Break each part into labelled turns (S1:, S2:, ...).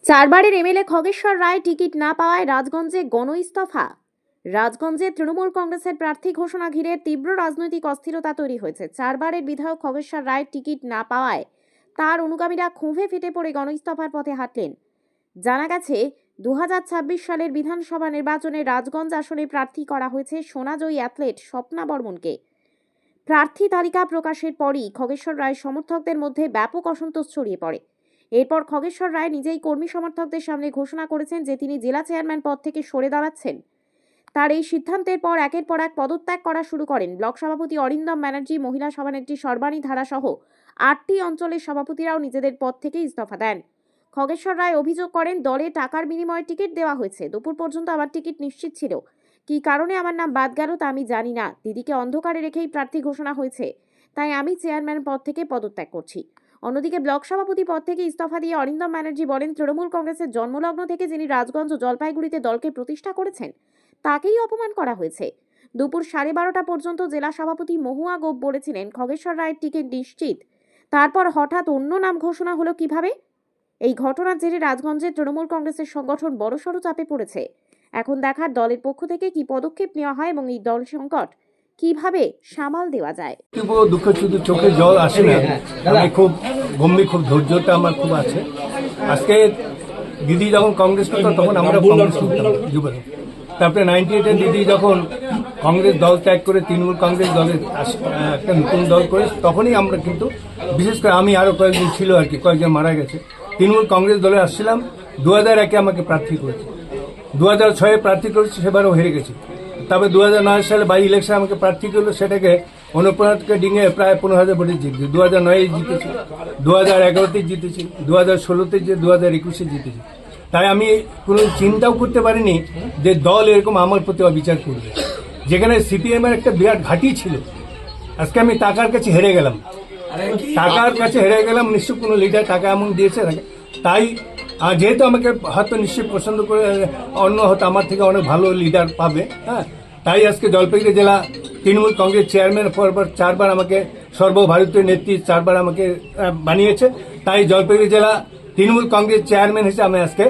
S1: চারবারের MLA Khageswar রায় ticket না পাওয়ায় রাজগঞ্জে গণইস্তফা। রাজগঞ্জে তৃণমূল কংগ্রেসের প্রার্থী ঘোষণা ঘিরে তীব্র রাজনৈতিক অস্থিরতা তৈরি হয়েছে। চারবারের বিধায়ক খগেশ্বর রায় টিকিট না পাওয়ায় তার অনুগামীরা ক্ষোভে ফেটে পড়ে গণইস্তফার পথে হাঁটলেন। জানা গেছে 2026 সালের বিধানসভা নির্বাচনে রাজগঞ্জ আসনে প্রার্থী করা হয়েছে সোনাজয়ী অ্যাথলেট স্বপ্না বর্মনকে। প্রার্থী তালিকা প্রকাশের পরই খগেশ্বর রায় সমর্থকদের মধ্যে ব্যাপক অসন্তোষ ছড়িয়ে পড়ে। এরপর খগেশ্বর রায় নিজেই কর্মী সমর্থকদের সামনে ঘোষণা করেছেন যে তিনি জেলা চেয়ারম্যান পদ থেকে সরে দাঁড়াচ্ছেন। তার এই সিদ্ধান্তের পর একের পর এক পদত্যাগ করা শুরু করেন ব্লক সভাপতি অরিন্দম ব্যানার্জি, মহিলা সভানেত্রী সর্বাণী ধারা সহ 8টি অঞ্চলের সভাপতিরাও নিজেদের পদ থেকে ইস্তফা দেন। খগেশ্বর রায় অভিযোগ করেন, দলে টাকার বিনিময়ে টিকিট দেওয়া হয়েছে। দুপুর পর্যন্ত আমার টিকিট নিশ্চিত ছিল, কী কারণে আমার নাম বাদ গেল তা আমি জানি না। দিদিকে অন্ধকারে রেখেই প্রার্থী ঘোষণা হয়েছে, তাই আমি চেয়ারম্যান পদ থেকে পদত্যাগ করছি। অন্যদিকে ব্লক সভাপতি পদ থেকে ইস্তফা দিয়ে অরিন্দম ব্যানার্জি বলেন, তৃণমূল কংগ্রেসের জন্মলগ্ন থেকে যিনি রাজগঞ্জ ও জলপাইগুড়িতে দলকে প্রতিষ্ঠা করেছেন তাকেই অপমান করা হয়েছে। দুপুর 12:30 পর্যন্ত জেলা সভাপতি মহুয়া গোপ বলেছিলেন খগেশ্বর রায়ের টিকিট নিশ্চিত। তারপর হঠাৎ অন্য নাম ঘোষণা হলো কিভাবে? এই ঘটনার জেরে রাজগঞ্জের তৃণমূল কংগ্রেসের সংগঠন বড়সড় চাপে পড়েছে। এখন দেখার দলের পক্ষ থেকে কি পদক্ষেপ নেওয়া হয় এবং এই দল সংকট কিভাবে সামাল দেওয়া যায়।
S2: দুঃখ শুধু চোখে জল আসে না, আমি খুব গম্ভীর, খুব ধৈর্যটা আমার খুব আছে। আজকে দিদি যখন কংগ্রেস করতো তখন আমরা কংগ্রেস করতাম যুবরাজ। তারপরে 98-এ দিদি যখন কংগ্রেস দল ত্যাগ করে তৃণমূল কংগ্রেস দলের একটা নতুন দল করে, তখনই আমরা কিন্তু বিশেষ করে আমি আরও কয়েকজন ছিল আর কি, কয়েকজন মারা গেছে, তৃণমূল কংগ্রেস দলে আসছিলাম। 2001-এ আমাকে প্রার্থী করেছে, 2006-এ প্রার্থী করেছে, সেবারও হেরে গেছি। তবে 2009 সালে বাই ইলেকশন আমাকে প্রার্থী করলো, সেটাকে অনুপ্রাণকে ডিঙে প্রায় 15,000 ভোটে জিতেছি। 2009-এ জিতেছি, 2011-তে জিতেছি, 2016-তে 2021-এ জিতেছি। তাই আমি কোনো চিন্তাও করতে পারিনি যে দল এরকম আমার প্রতি অবিচার করবে। যেখানে সিপিএমের একটা বিরাট ঘাঁটি ছিল, আজকে আমি টাকার কাছে হেরে গেলাম। নিশ্চয় কোনো লিডার টাকা এমন দিয়েছে, তাই যেহেতু আমাকে হয়তো নিশ্চয়ই পছন্দ করে অন্য হয়তো আমার থেকে অনেক ভালো লিডার পাবে, হ্যাঁ, তাই আজকে জলপাইগুড়ি জেলা তৃণমূল কংগ্রেস চেয়ারম্যান পরপর 4বার আমাকে সর্বভারতীয় নেত্রী 4বার আমাকে বানিয়েছে। তাই জলপাইগুড়ি জেলা তৃণমূল কংগ্রেস চেয়ারম্যান হিসেবে আমি আজকে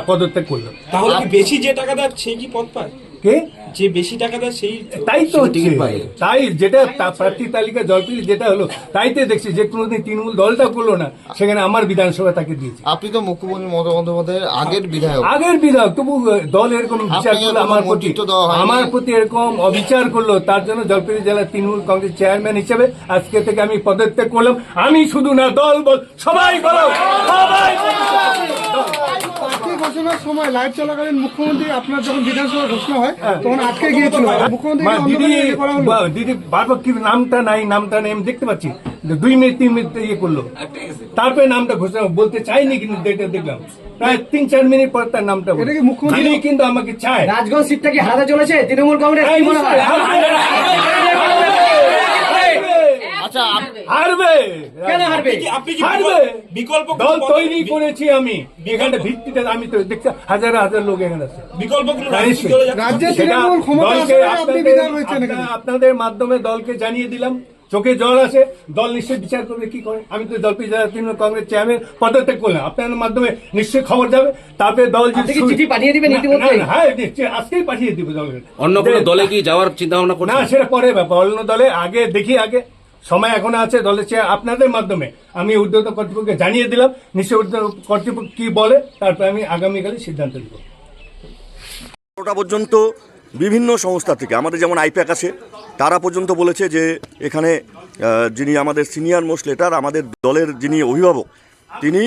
S2: পদত্যাগ করলাম।
S3: তাহলে বেশি যে টাকা দেয় সেই কি পদ পায়?
S2: কে
S3: যে বেশি টাকা দেয় সেই
S2: তাই তো তাই যেটা প্রার্থী তালিকা জলপাইগুড়ি যেটা হলো, তাইতে দেখছি যে কোনোদিন তৃণমূল দলটা করলো না, সেখানে আমার বিধানসভা তাকে দিয়েছে।
S4: আপনি তো মুখ্যমন্ত্রী মমতা বন্দ্যোপাধ্যায়ের আগের বিধায়ক,
S2: তবু দল এরকম বিচার করলো আমার প্রতি এরকম অবিচার করলো, তার জন্য জলপাইগুড়ি জেলার তৃণমূল কংগ্রেস চেয়ারম্যান হিসেবে আজকে থেকে আমি পদত্যাগ করলাম। আমি শুধু না, দল বল সবাই বলো, সবাই
S5: ঘোষণার সময় লাইভ চলাকালীন মুখ্যমন্ত্রী আপনার যখন বিধানসভা ঘোষণা হয় তখন আটকে গিয়েছিল।
S2: দিদি বারবার কি নামটা নাই আমি দেখতে পাচ্ছি 2 মিনিট 3 মিনিট ইয়ে করলো, তারপরে নামটা ঘোষণা বলতে চাইনি, কিন্তু দেখলাম প্রায় 3-4 মিনিট পর তার নামটা মুখ্যমন্ত্রী কিন্তু আমাকে চায়।
S6: রাজগঞ্জ সিটটা কি হারাতে চলেছে তৃণমূল কংগ্রেস?
S2: হারবে,
S3: বিকল্প
S2: দল তৈরি করেছি আমি, এখানে ভিত্তিতে আমি তো দেখছি হাজার হাজার লোক এখানে আছে। আপনাদের মাধ্যমে দলকে জানিয়ে দিলাম, চোখে জল আসে, দল নিশ্চয়ই বিচার করবে কি করে। আমি তো জলপাইগুড়ি জেলা তৃণমূল কংগ্রেস চেয়ারম্যান পদত্যাগ করলাম, আপনাদের মাধ্যমে নিশ্চয়ই খবর যাবে। তারপরে দল
S6: চিঠি পাঠিয়ে দিবেন?
S2: হ্যাঁ, আজকেই পাঠিয়ে দিব দলের।
S7: অন্য কোনো দলে কি যাওয়ার চিন্তা ভাবনা করছেন?
S2: না, সেটা পরে ব্যাপার। অন্য দলে আগে দেখি, আগে সময় এখন আছে। দলের চেয়ে আপনাদের মাধ্যমে আমি ঊর্ধ্বতন কর্তৃপক্ষকে জানিয়ে দিলাম, নিশ্চয়ই ঊর্ধ্বতন কর্তৃপক্ষ কি বলে, তারপরে আমি আগামীকালে সিদ্ধান্ত নেব।
S8: ওটা পর্যন্ত বিভিন্ন সংস্থা থেকে আমাদের যেমন আইপ্যাক আছে, তারা পর্যন্ত বলেছে যে এখানে যিনি আমাদের সিনিয়র মোস্ট লিডার, আমাদের দলের যিনি অভিভাবক, তিনি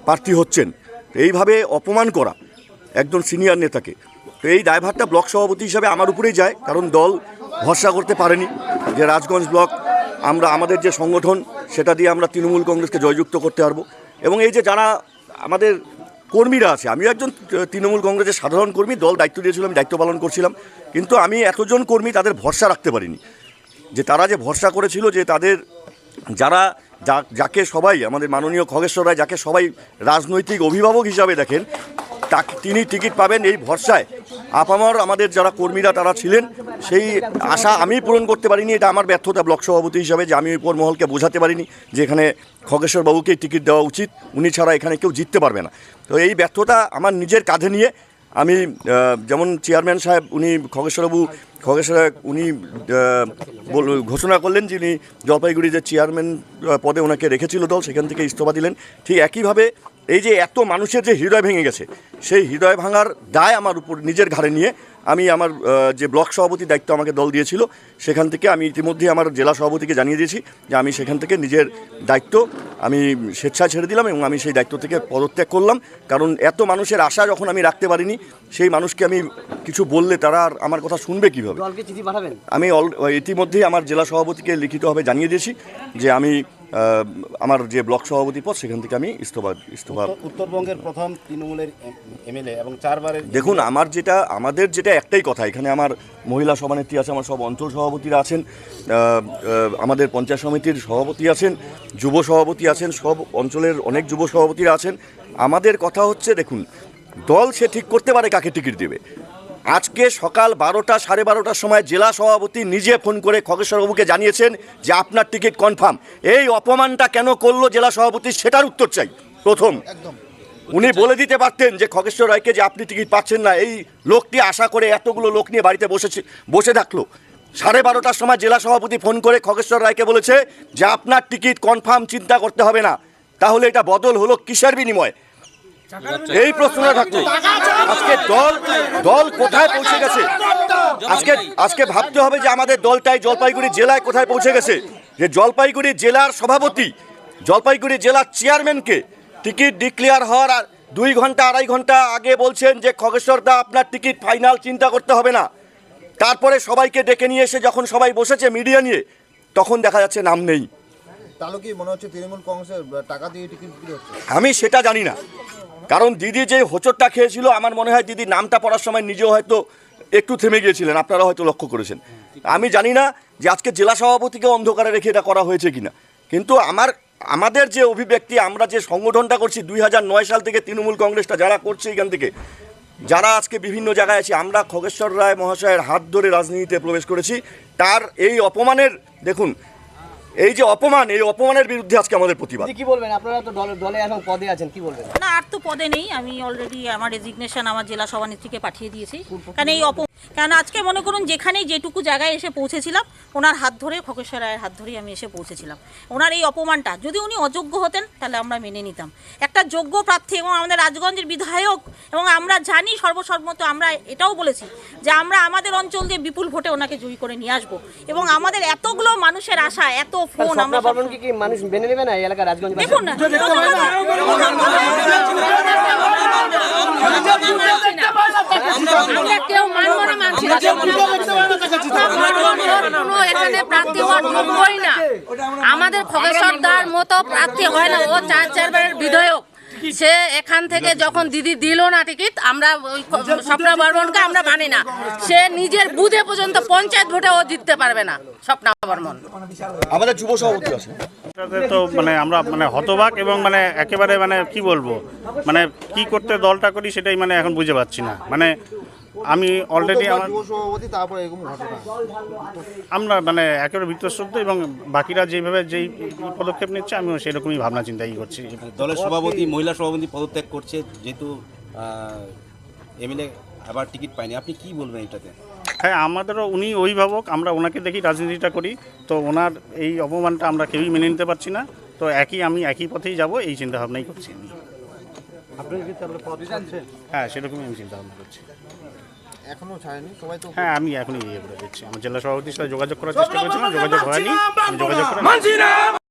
S8: প্রার্থী হচ্ছেন। এইভাবে অপমান করা একজন সিনিয়র নেতাকে, তো এই দায়ভারটা ব্লক সভাপতি হিসাবে আমার উপরেই যায়, কারণ দল ভরসা করতে পারেনি যে রাজগঞ্জ ব্লক আমরা আমাদের যে সংগঠন সেটা দিয়ে আমরা তৃণমূল কংগ্রেসকে জয়যুক্ত করতে পারবো। এবং এই যে যারা আমাদের কর্মীরা আছে, আমিও একজন তৃণমূল কংগ্রেসের সাধারণ কর্মী, দল দায়িত্ব দিয়েছিল, আমি দায়িত্ব পালন করছিলাম, কিন্তু আমি এতজন কর্মী তাদের ভরসা রাখতে পারিনি। যে তারা যে ভরসা করেছিল যে তাদের যাকে সবাই আমাদের মাননীয় খগেশ্বর রায়, যাকে সবাই রাজনৈতিক অভিভাবক হিসাবে দেখেন, তিনি টিকিট পাবেন এই ভরসায় আপামর আমাদের যারা কর্মীরা তারা ছিলেন, সেই আশা আমি পূরণ করতে পারিনি। এটা আমার ব্যর্থতা ব্লক সভাপতি হিসাবে, যে আমি উপর মহলকে বোঝাতে পারিনি যে এখানে খগেশ্বর বাবুকেই টিকিট দেওয়া উচিত, উনি ছাড়া এখানে কেউ জিততে পারবে না। তো এই ব্যর্থতা আমার নিজের কাঁধে নিয়ে আমি যেমন চেয়ারম্যান সাহেব উনি খগেশ্বর উনি ঘোষণা করলেন যে উনি জলপাইগুড়ি যে চেয়ারম্যান পদে ওনাকে রেখেছিল দল, সেখান থেকে ইস্তফা দিলেন। ঠিক একইভাবে এই যে এত মানুষের যে হৃদয় ভেঙে গেছে, সেই হৃদয় ভাঙার দায় আমার উপর নিজের ঘাড়ে নিয়ে আমি আমার যে ব্লক সভাপতির দায়িত্ব আমাকে দল দিয়েছিল, সেখান থেকে আমি ইতিমধ্যে আমার জেলা সভাপতিকে জানিয়ে দিয়েছি যে আমি সেখান থেকে নিজের দায়িত্ব আমি স্বেচ্ছায় ছেড়ে দিলাম এবং আমি সেই দায়িত্ব থেকে পদত্যাগ করলাম। কারণ এত মানুষের আশা যখন আমি রাখতে পারিনি, সেই মানুষকে আমি কিছু বললে তারা আর আমার কথা শুনবে কীভাবে। আমি ইতিমধ্যেই আমার জেলা সভাপতিকে লিখিতভাবে জানিয়ে দিয়েছি যে আমি আমার যে ব্লক সভাপতি পদ সেখান থেকে আমি ইস্তফা।
S9: উত্তরবঙ্গের প্রথম তৃণমূলের এমএলএ এবং 4 বারের
S8: দেখুন, আমাদের যেটা একটাই কথা, এখানে আমার মহিলা সভানেত্রী আছে, আমার সব অঞ্চল সভাপতিরা আছেন, আমাদের পঞ্চায়েত সমিতির সভাপতি আছেন, যুব সভাপতি আছেন, সব অঞ্চলের অনেক যুব সভাপতিরা আছেন। আমাদের কথা হচ্ছে, দেখুন, দল সে ঠিক করতে পারে কাকে টিকিট দেবে। আজকে সকাল 12টা 12:30টার সময় জেলা সভাপতি নিজে ফোন করে খগেশ্বরবাবুকে জানিয়েছেন যে আপনার টিকিট কনফার্ম। এই অপমানটা কেন করলো জেলা সভাপতি, সেটার উত্তর চাই। প্রথম উনি বলে দিতে পারতেন যে খগেশ্বর রায়কে যে আপনি টিকিট পাচ্ছেন না, এই লোকটি আশা করে এতগুলো লোক নিয়ে বাড়িতে বসে থাকলো। 12:30টার সময় জেলা সভাপতি ফোন করে খগেশ্বর রায়কে বলেছে যে আপনার টিকিট কনফার্ম, চিন্তা করতে হবে না। তাহলে এটা বদল হলো কিসের বিনিময়ে? এই প্রশ্নটা থাকতো। আজকে দল কোথায় পৌঁছে গেছে? আজকে ভাবতে হবে যে আমাদের দলটাই জলপাইগুড়ি জেলায় কোথায় পৌঁছে গেছে, যে জলপাইগুড়ি জেলার সভাপতি, জলপাইগুড়ি জেলার চেয়ারম্যানকে টিকিট ডিক্লেয়ার হওয়ার 2 ঘন্টা 2.5 ঘন্টা আগে বলছেন যে খগেশ্বর দা আপনার টিকিট ফাইনাল, চিন্তা করতে হবে না। তারপরে সবাইকে ডেকে নিয়ে এসে যখন সবাই বসেছে মিডিয়া নিয়ে, তখন দেখা যাচ্ছে নাম নেই।
S4: তাহলে কি মনে হচ্ছে তৃণমূল কংগ্রেসের টাকা দিয়ে টিকিট বিক্রি হচ্ছে?
S8: আমি সেটা জানি না, কারণ দিদি যে হোঁচটটা খেয়েছিল, আমার মনে হয় দিদি নামটা পড়ার সময় নিজেও হয়তো একটু থেমে গিয়েছিলেন, আপনারা হয়তো লক্ষ্য করেছেন। আমি জানি না যে আজকে জেলা সভাপতিকে অন্ধকারে রেখে এটা করা হয়েছে কিনা, কিন্তু আমাদের যে অভিব্যক্তি, আমরা যে সংগঠনটা করছি 2009 সাল থেকে, তৃণমূল কংগ্রেসটা যারা করছে এখান থেকে, যারা আজকে বিভিন্ন জায়গায় আছি, আমরা খগেশ্বর রায় মহাশয়ের হাত ধরে রাজনীতিতে প্রবেশ করেছি। তার এই অপমানের, দেখুন, এই যে অপমান, এই অপমানের বিরুদ্ধে আজকে আমাদের প্রতিবাদ।
S6: কি বলবেন? আপনারা তো দলে এখন পদে আছেন, কি বলবেন?
S10: না, আর তো পদে নেই। আমি অলরেডি আমার রেজিগনেশন আমার জেলা সভানেত্রীকে পাঠিয়ে দিয়েছি। কারণ আজকে মনে করুন যেখানেই যেটুকু জায়গায় এসে পৌঁছেছিলাম, ওনার হাত ধরে, খগেশ্বর রায়ের হাত ধরেই আমি এসে পৌঁছেছিলাম। ওনার এই অপমানটা, যদি উনি অযোগ্য হতেন তাহলে আমরা মেনে নিতাম। একটা যোগ্য প্রার্থী এবং আমাদের রাজগঞ্জের বিধায়ক, এবং আমরা জানি সর্বসম্মত, আমরা এটাও বলেছি যে আমরা আমাদের অঞ্চল দিয়ে বিপুল ভোটে ওনাকে জয়ী করে নিয়ে আসবো। এবং আমাদের এতগুলো মানুষের আশা, এত ফোন, আমরা
S6: কি মানুষ মেনে নেবে না এই এলাকার রাজগঞ্জ?
S10: দেখুন না,
S11: কেউ মানব না, মানছি না, এখানে প্রার্থী হওয়ার যোগ্যই না। আমাদের খগেশ্বর দার মতো প্রার্থী হয় না, ও 4 বারের বিধায়ক। সে এখান থেকে যখন দিদি দিল না টিকিট, আমরা ওই স্বপ্না বর্মনকে আমরা মানি না। সে নিজের বুথে পর্যন্ত পঞ্চায়েত ভোটে ও জিততে পারবে না, স্বপ্না বর্মন।
S8: আমাদের যুব সভাপতি আছে,
S9: তো আমরা হতবাক এবং একেবারে কি বলবো, কি করতে দলটা করি সেটাই এখন বুঝে পাচ্ছি না। আমি অলরেডি আমার
S4: সভাপতি, তারপরে এরকম ঘটনা,
S9: আমরা একেবারে বিতশ্রদ্ধ, এবং বাকিরা যেভাবে যেই পদক্ষেপ নিচ্ছে আমিও সেরকমই ভাবনা চিন্তাই করছি।
S7: দলের সভাপতি, মহিলা সভাপতি পদত্যাগ করছে, যেহেতু এমএলএ আবার টিকিট পায়নি, আপনি কি বলবেন এটাতে?
S9: হ্যাঁ, আমাদেরও উনি অভিভাবক, আমরা ওনাকে দেখি রাজনীতিটা করি, তো ওনার এই অপমানটা আমরা কেউই মেনে নিতে পারছি না। তো আমি একই পথেই যাব, এই চিন্তা ভাবনাই করছি আমি। হ্যাঁ, সেরকমই আমি চিন্তা ভাবনা করছি।
S4: এখনো ছাড়েনি সবাই তো।
S9: হ্যাঁ, আমি এখনই ইয়ে করে দিচ্ছি। আমার জেলা সভাপতির সাথে যোগাযোগ করার চেষ্টা করছিলাম, যোগাযোগ হয়নি, আমি যোগাযোগ করে